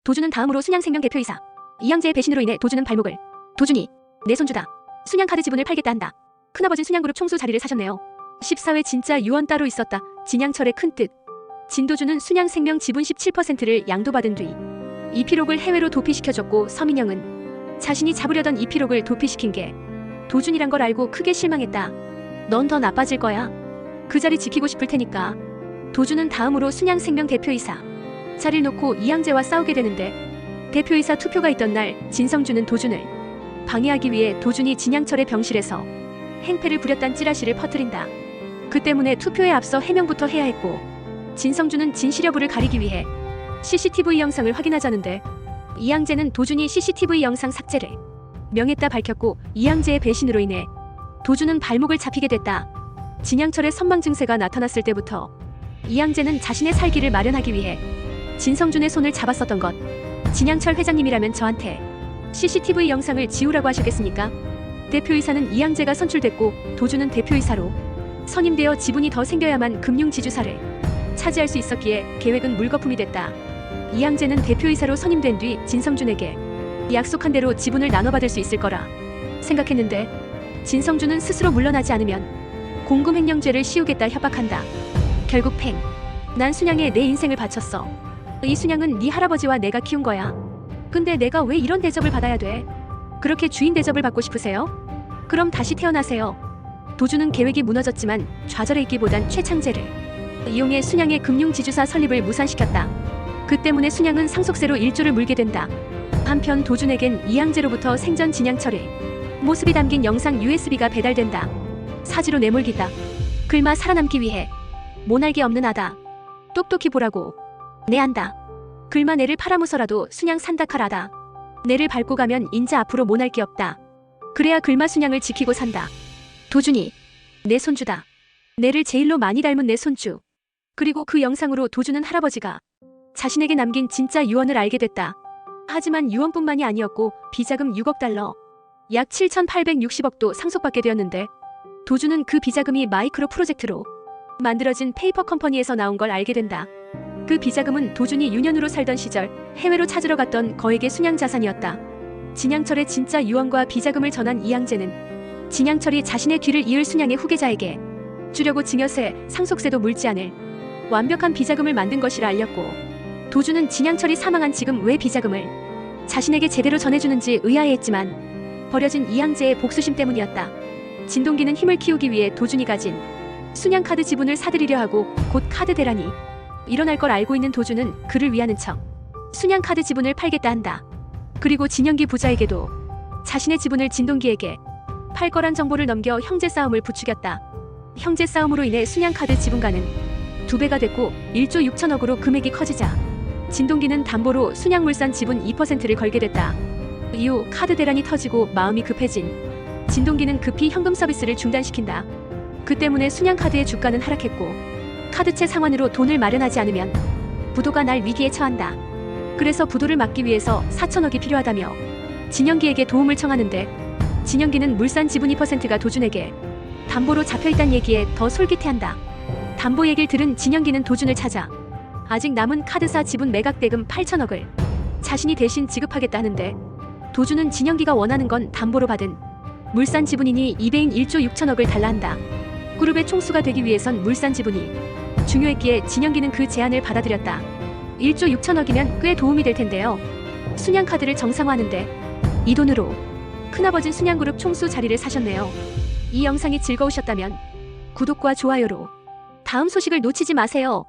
도준은 다음으로 순양생명 대표이사. 이양재의 배신으로 인해 도준은 발목을. 도준이 내 손주다. 순양카드 지분을 팔겠다 한다. 큰아버지 순양그룹 총수 자리를 사셨네요. 14회 진짜 유언 따로 있었다. 진양철의 큰뜻. 진도준은 순양생명 지분 17%를 양도받은 뒤 이필옥을 해외로 도피시켜줬고 서민영은 자신이 잡으려던 이필옥을 도피시킨 게 도준이란 걸 알고 크게 실망했다. 넌 더 나빠질 거야. 그 자리 지키고 싶을 테니까. 도준은 다음으로 순양생명 대표이사 자리를 놓고 이양재와 싸우게 되는데 대표이사 투표가 있던 날 진성준은 도준을 방해하기 위해 도준이 진양철의 병실에서 행패를 부렸단 찌라시를 퍼뜨린다. 그 때문에 투표에 앞서 해명부터 해야 했고 진성준은 진실 여부를 가리기 위해 CCTV 영상을 확인하자는데 이양재는 도준이 CCTV 영상 삭제를 명했다 밝혔고 이양재의 배신으로 인해 도준은 발목을 잡히게 됐다. 진양철의 선망 증세가 나타났을 때부터 이양재는 자신의 살기를 마련하기 위해 진성준의 손을 잡았었던 것. 진양철 회장님이라면 저한테 CCTV 영상을 지우라고 하셨겠습니까? 대표이사는 이양재가 선출됐고 도준은 대표이사로 선임되어 지분이 더 생겨야만 금융지주사를 차지할 수 있었기에 계획은 물거품이 됐다. 이양재는 대표이사로 선임된 뒤 진성준에게 약속한 대로 지분을 나눠받을 수 있을 거라 생각했는데 진성준은 스스로 물러나지 않으면 공금횡령죄를 씌우겠다 협박한다. 결국 팽. 난 순양에 내 인생을 바쳤어. 이 순양은 네 할아버지와 내가 키운 거야. 근데 내가 왜 이런 대접을 받아야 돼? 그렇게 주인 대접을 받고 싶으세요? 그럼 다시 태어나세요. 도준은 계획이 무너졌지만 좌절해 있기보단 최창재를 이용해 순양의 금융지주사 설립을 무산시켰다. 그 때문에 순양은 상속세로 일조를 물게 된다. 한편 도준에겐 이양재로부터 생전 진양철의 모습이 담긴 영상 USB가 배달된다. 사지로 내몰기다. 글마 살아남기 위해 모날개 없는 아다. 똑똑히 보라고. 내 안다. 글마 내를 팔아무서라도 순양 산다카라다. 내를 밟고 가면 인자 앞으로 모날 게 없다. 그래야 글마 순양을 지키고 산다. 도준이 내 손주다. 내를 제일로 많이 닮은 내 손주. 그리고 그 영상으로 도준은 할아버지가 자신에게 남긴 진짜 유언을 알게 됐다. 하지만 유언뿐만이 아니었고 비자금 6억 달러, 약 7,860억도 상속받게 되었는데 도준은 그 비자금이 마이크로 프로젝트로 만들어진 페이퍼 컴퍼니에서 나온 걸 알게 된다. 그 비자금은 도준이 유년으로 살던 시절 해외로 찾으러 갔던 거액의 순양 자산이었다. 진양철의 진짜 유언과 비자금을 전한 이양재는 진양철이 자신의 뒤를 이을 순양의 후계자에게 주려고 증여세, 상속세도 물지 않을 완벽한 비자금을 만든 것이라 알렸고 도준은 진양철이 사망한 지금 왜 비자금을 자신에게 제대로 전해주는지 의아해했지만 버려진 이양재의 복수심 때문이었다. 진동기는 힘을 키우기 위해 도준이 가진 순양카드 지분을 사들이려 하고 곧 카드 대란이 일어날 걸 알고 있는 도준은 그를 위하는 척 순양카드 지분을 팔겠다 한다. 그리고 진영기 부자에게도 자신의 지분을 진동기에게 팔 거란 정보를 넘겨 형제 싸움을 부추겼다. 형제 싸움으로 인해 순양카드 지분가는 2배가 됐고 1조 6천억으로 금액이 커지자 진동기는 담보로 순양물산 지분 2%를 걸게 됐다. 이후 카드 대란이 터지고 마음이 급해진 진동기는 급히 현금 서비스를 중단시킨다. 그 때문에 순양카드의 주가는 하락했고 카드채 상환으로 돈을 마련하지 않으면 부도가 날 위기에 처한다. 그래서 부도를 막기 위해서 4천억이 필요하다며 진영기에게 도움을 청하는데 진영기는 물산 지분 2%가 도준에게 담보로 잡혀있다는 얘기에 더 솔깃해한다. 담보 얘기를 들은 진영기는 도준을 찾아 아직 남은 카드사 지분 매각 대금 8천억을 자신이 대신 지급하겠다는데 도준은 진영기가 원하는 건 담보로 받은 물산 지분이니 2배인 1조 6천억을 달라 한다. 그룹의 총수가 되기 위해선 물산 지분이 중요했기에 진영기는 그 제안을 받아들였다. 1조 6천억이면 꽤 도움이 될 텐데요. 순양카드를 정상화하는데 이 돈으로 큰아버진 순양그룹 총수 자리를 사셨네요. 이 영상이 즐거우셨다면 구독과 좋아요로 다음 소식을 놓치지 마세요.